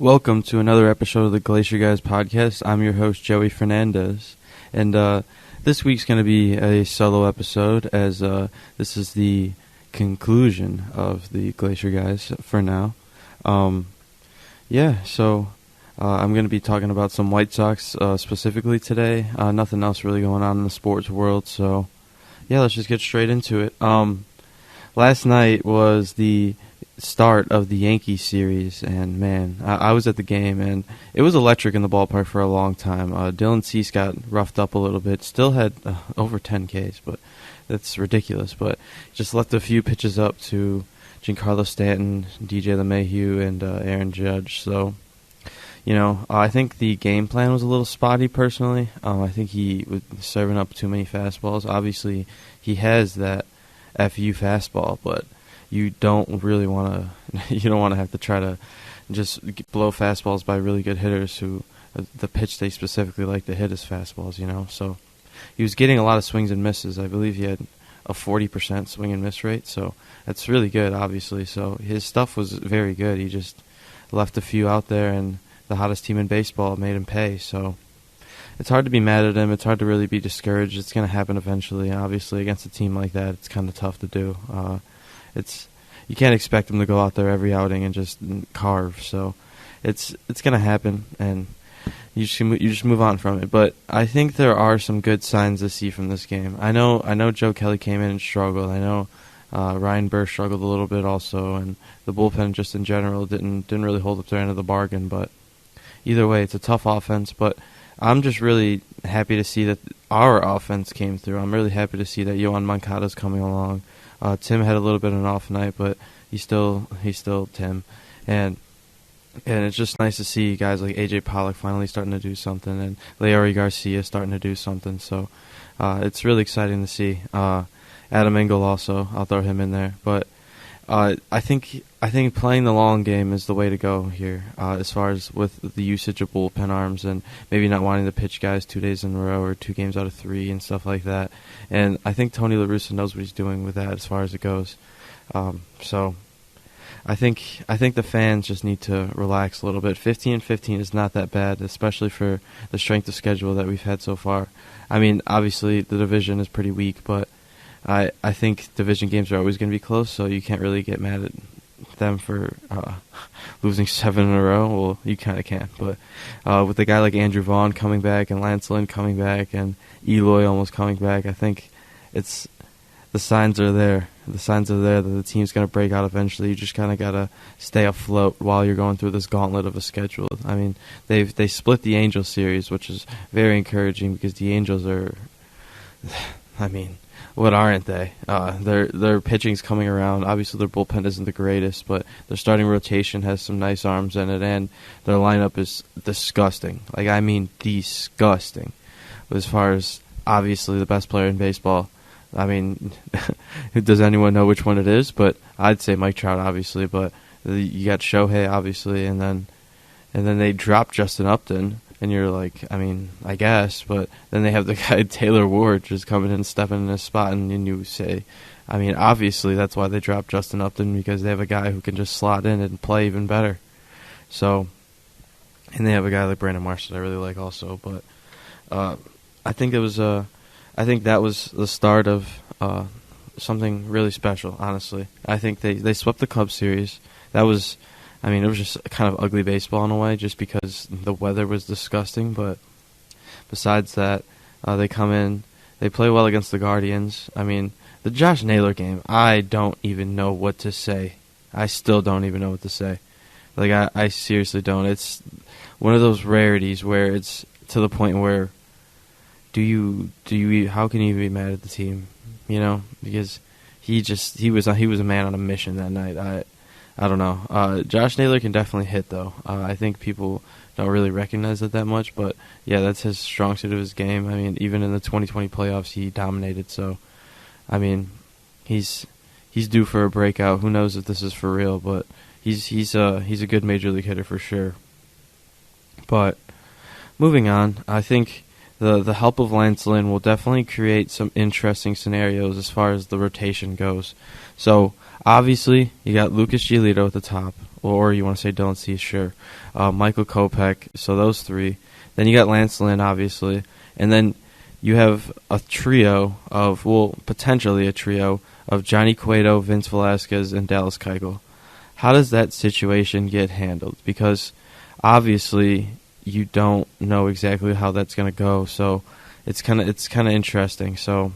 Welcome to another episode of the Glacier Guys podcast. I'm your host, Joey Fernandez, and this week's going to be a solo episode as this is the conclusion of the Glacier Guys for now. I'm going to be talking about some White Sox specifically today. Nothing else really going on in the sports world, so yeah, let's just get straight into it. Last night was the start of the Yankees series, and man, I was at the game, and it was electric in the ballpark for a long time. Dylan Cease got roughed up a little bit, still had over 10 Ks, but that's ridiculous, but just left a few pitches up to Giancarlo Stanton, DJ LeMahieu, and Aaron Judge. So, I think the game plan was a little spotty personally. I think he was serving up too many fastballs. Obviously, he has that FU fastball, but you don't really want to. You don't want to have to try to just blow fastballs by really good hitters who the pitch they specifically like to hit is fastballs. So he was getting a lot of swings and misses. I believe he had a 40% swing and miss rate, so that's really good. Obviously, so his stuff was very good. He just left a few out there, and the hottest team in baseball made him pay. So it's hard to be mad at him. It's hard to really be discouraged. It's going to happen eventually. Obviously, against a team like that, it's kind of tough to do. You can't expect him to go out there every outing and just carve. So it's going to happen, and you just move on from it. But I think there are some good signs to see from this game. I know Joe Kelly came in and struggled. I know Ryan Burr struggled a little bit also, and the bullpen just in general didn't really hold up their end of the bargain. But either way, it's a tough offense. But I'm just really happy to see that our offense came through. I'm really happy to see that Yohan Moncada's coming along. Tim had a little bit of an off night, but he's still Tim, and it's just nice to see guys like AJ Pollock finally starting to do something, and Leury Garcia starting to do something. So it's really exciting to see. Adam Engel also, I'll throw him in there, but I think playing the long game is the way to go here, as far as with the usage of bullpen arms and maybe not wanting to pitch guys 2 days in a row or 2 games out of 3 and stuff like that. And I think Tony La Russa knows what he's doing with that as far as it goes. So I think the fans just need to relax a little bit. 15-15 is not that bad, especially for the strength of schedule that we've had so far. I mean, obviously the division is pretty weak, but I think division games are always going to be close, so you can't really get mad at them for losing 7 in a row. Well, you kind of can, but with a guy like Andrew Vaughn coming back and Lance Lynn coming back and Eloy almost coming back, I think the signs are there. The signs are there that the team's going to break out eventually. You just kind of got to stay afloat while you're going through this gauntlet of a schedule. I mean, they split the Angels series, which is very encouraging because the Angels are, I mean, what aren't they? Their pitching's coming around. Obviously, their bullpen isn't the greatest, but their starting rotation has some nice arms in it, and their lineup is disgusting. Like, I mean, disgusting. As far as, obviously, the best player in baseball, I mean, does anyone know which one it is? But I'd say Mike Trout, obviously, but you got Shohei, obviously, and then they dropped Justin Upton. And you're like, I mean, I guess, but then they have the guy Taylor Ward just coming in and stepping in his spot, and you say, I mean, obviously that's why they dropped Justin Upton, because they have a guy who can just slot in and play even better. So, and they have a guy like Brandon Marsh that I really like also, but I think that was the start of something really special. Honestly, I think they swept the Cubs series. That was. I mean, it was just kind of ugly baseball in a way just because the weather was disgusting. But besides that, they come in, they play well against the Guardians. I mean, the Josh Naylor game, I don't even know what to say. I still don't even know what to say. Like, I seriously don't. It's one of those rarities where it's to the point where how can you be mad at the team? Because he was a man on a mission that night. I don't know. Josh Naylor can definitely hit, though. I think people don't really recognize it that much, but yeah, that's his strong suit of his game. I mean, even in the 2020 playoffs, he dominated. So, I mean, he's due for a breakout. Who knows if this is for real? But he's a good major league hitter for sure. But moving on, I think the help of Lance Lynn will definitely create some interesting scenarios as far as the rotation goes. So obviously you got Lucas Giolito at the top, or you want to say Dylan Cease, sure. Michael Kopech, so those three. Then you got Lance Lynn, obviously, and then you have a trio of, well, potentially a trio of Johnny Cueto, Vince Velasquez, and Dallas Keuchel. How does that situation get handled? Because obviously you don't know exactly how that's going to go, so it's kind of interesting. So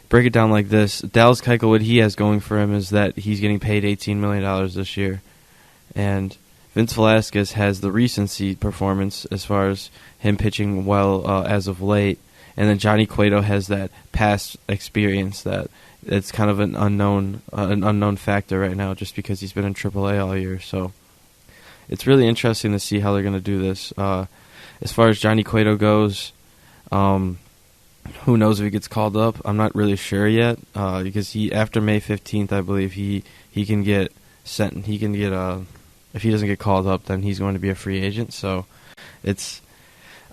break it down like this: Dallas Keuchel, what he has going for him is that he's getting paid $18 million this year, and Vince Velasquez has the recency performance as far as him pitching well as of late. And then Johnny Cueto has that past experience that it's kind of an unknown factor right now, just because he's been in AAA all year. So it's really interesting to see how they're going to do this. As far as Johnny Cueto goes, who knows if he gets called up? I'm not really sure yet, because after May 15th, I believe he can get sent. He can get if he doesn't get called up, then he's going to be a free agent. So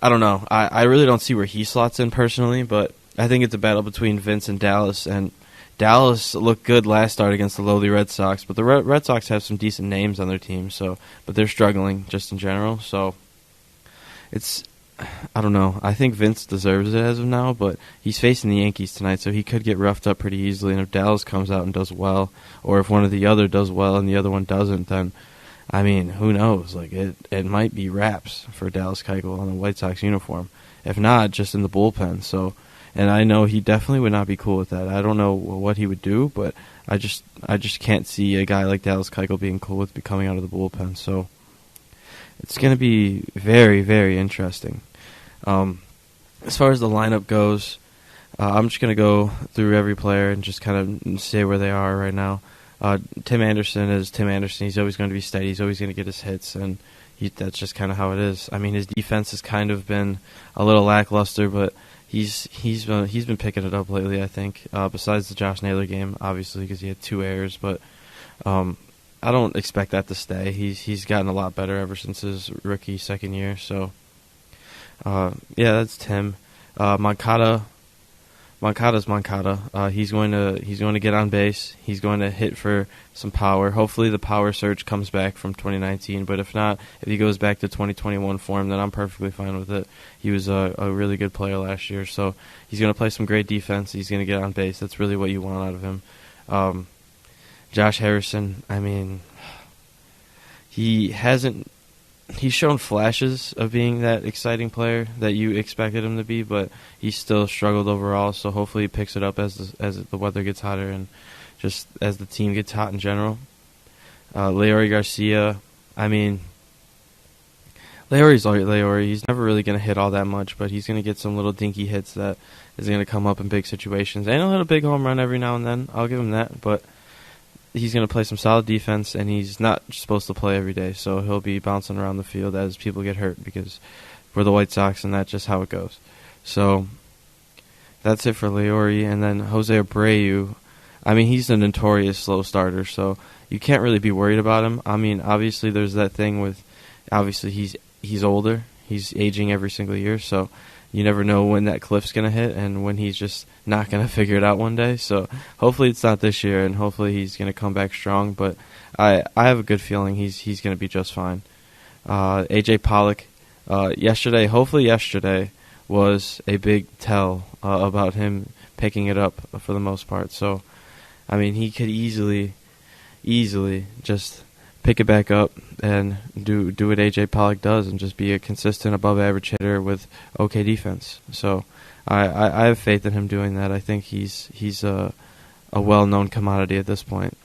I don't know. I really don't see where he slots in personally, but I think it's a battle between Vince and Dallas. And Dallas looked good last start against the lowly Red Sox, but the Red Sox have some decent names on their team, but they're struggling just in general. So I don't know. I think Vince deserves it as of now, but he's facing the Yankees tonight, so he could get roughed up pretty easily. And if Dallas comes out and does well, or if one of the other does well and the other one doesn't, then I mean, who knows? Like it might be wraps for Dallas Keuchel on the White Sox uniform. If not, just in the bullpen. So, and I know he definitely would not be cool with that. I don't know what he would do, but I just can't see a guy like Dallas Keuchel being cool with coming out of the bullpen. So it's going to be very, very interesting. As far as the lineup goes, I'm just going to go through every player and just kind of say where they are right now. Tim Anderson is Tim Anderson. He's always going to be steady. He's always going to get his hits, and that's just kind of how it is. I mean, his defense has kind of been a little lackluster, but he's been picking it up lately, I think. Besides the Josh Naylor game, obviously, because he had 2 errors, but I don't expect that to stay. He's gotten a lot better ever since his rookie second year. So yeah, that's Tim. Moncada's Moncada. He's going to get on base. He's going to hit for some power. Hopefully the power surge comes back from 2019, but if not, if he goes back to 2021 form, then I'm perfectly fine with it. He was a really good player last year, so he's going to play some great defense. He's going to get on base. That's really what you want out of him. Josh Harrison, I mean, he's shown flashes of being that exciting player that you expected him to be, but he's still struggled overall, so hopefully he picks it up as the weather gets hotter and just as the team gets hot in general. Leori Garcia, I mean, Leori's Leori. He's never really going to hit all that much, but he's going to get some little dinky hits that is going to come up in big situations. And he'll hit a big home run every now and then. I'll give him that, but he's going to play some solid defense, and he's not supposed to play every day, so he'll be bouncing around the field as people get hurt because we're the White Sox, and that's just how it goes. So that's it for Leori. And then Jose Abreu, I mean, he's a notorious slow starter, so you can't really be worried about him. I mean, obviously there's that thing with, obviously he's older. He's aging every single year, so you never know when that cliff's going to hit and when he's just not going to figure it out one day. So hopefully it's not this year, and hopefully he's going to come back strong. But I have a good feeling he's going to be just fine. A.J. Pollock, hopefully yesterday was a big tell about him picking it up for the most part. So, I mean, he could easily just pick it back up and do what A.J. Pollock does and just be a consistent above-average hitter with okay defense. So I have faith in him doing that. I think he's a well-known commodity at this point.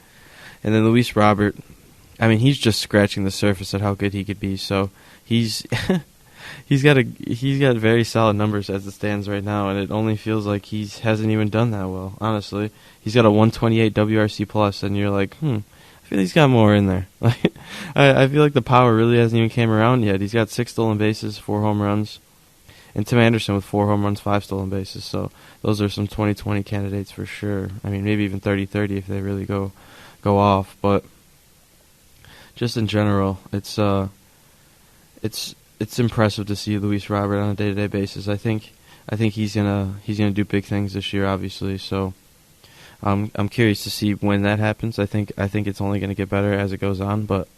And then Luis Robert, I mean, he's just scratching the surface at how good he could be. So he's got very solid numbers as it stands right now, and it only feels like he hasn't even done that well. Honestly, he's got a 128 WRC plus, and you're like, I feel he's got more in there. I feel like the power really hasn't even came around yet. He's got 6 stolen bases, 4 home runs, and Tim Anderson with 4 home runs, 5 stolen bases. So those are some 20-20 candidates for sure. I mean, maybe even 30-30 if they really go off. But just in general, it's it's impressive to see Luis Robert on a day-to-day basis. I think he's gonna do big things this year, obviously. So I'm curious to see when that happens. I think it's only gonna get better as it goes on. But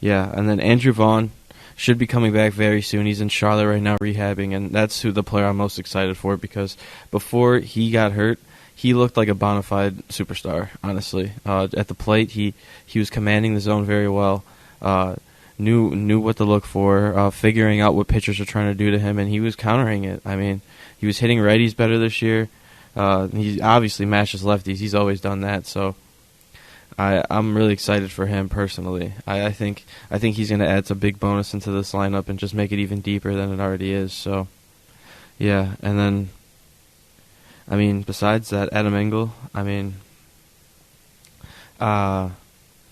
yeah, and then Andrew Vaughn should be coming back very soon. He's in Charlotte right now rehabbing, and that's who the player I'm most excited for, because before he got hurt, he looked like a bona fide superstar, honestly. At the plate, he was commanding the zone very well, knew what to look for, figuring out what pitchers are trying to do to him, and he was countering it. I mean, he was hitting righties better this year. He obviously matches lefties. He's always done that, so I'm really excited for him personally. I think he's going to add some big bonus into this lineup and just make it even deeper than it already is. So, yeah. And then, I mean, besides that, Adam Engel, I mean,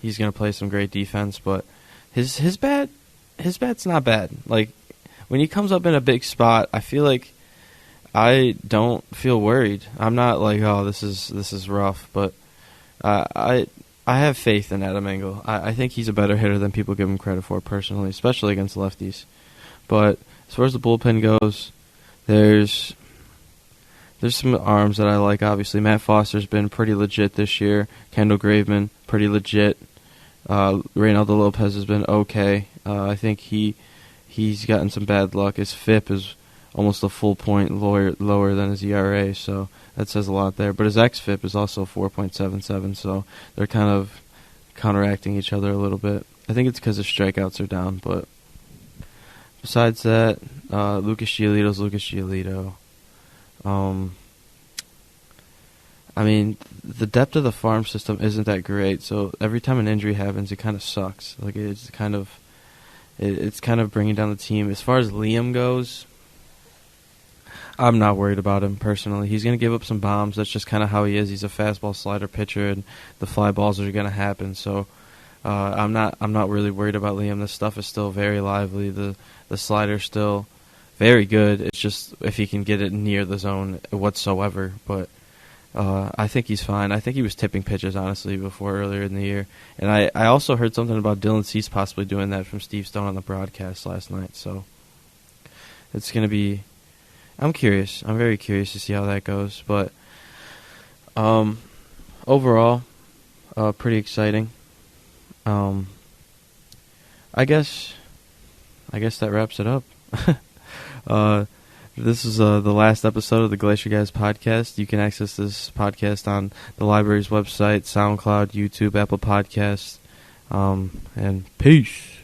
he's going to play some great defense, but his bat's not bad. Like, when he comes up in a big spot, I feel like I don't feel worried. I'm not like, oh, this is rough, but I have faith in Adam Engel. I think he's a better hitter than people give him credit for, personally, especially against lefties. But as far as the bullpen goes, there's some arms that I like, obviously. Matt Foster's been pretty legit this year. Kendall Graveman, pretty legit. Reynaldo Lopez has been okay. I think he's gotten some bad luck. His FIP is almost a full point lower than his ERA, so that says a lot there. But his xFIP is also 4.77, so they're kind of counteracting each other a little bit. I think it's because his strikeouts are down, but besides that, Lucas Giolito's Lucas Giolito. I mean, the depth of the farm system isn't that great, so every time an injury happens, it kind of sucks. Like, it's kind of bringing down the team. As far as Liam goes, I'm not worried about him personally. He's going to give up some bombs. That's just kind of how he is. He's a fastball slider pitcher, and the fly balls are going to happen. So I'm not really worried about Liam. This stuff is still very lively. The slider's still very good. It's just if he can get it near the zone whatsoever. But I think he's fine. I think he was tipping pitches, honestly, before earlier in the year. And I also heard something about Dylan Cease possibly doing that from Steve Stone on the broadcast last night. So it's going to be... I'm curious. I'm very curious to see how that goes. But overall, pretty exciting. I guess that wraps it up. This is the last episode of the Glacier Guys podcast. You can access this podcast on the library's website, SoundCloud, YouTube, Apple Podcasts. And peace.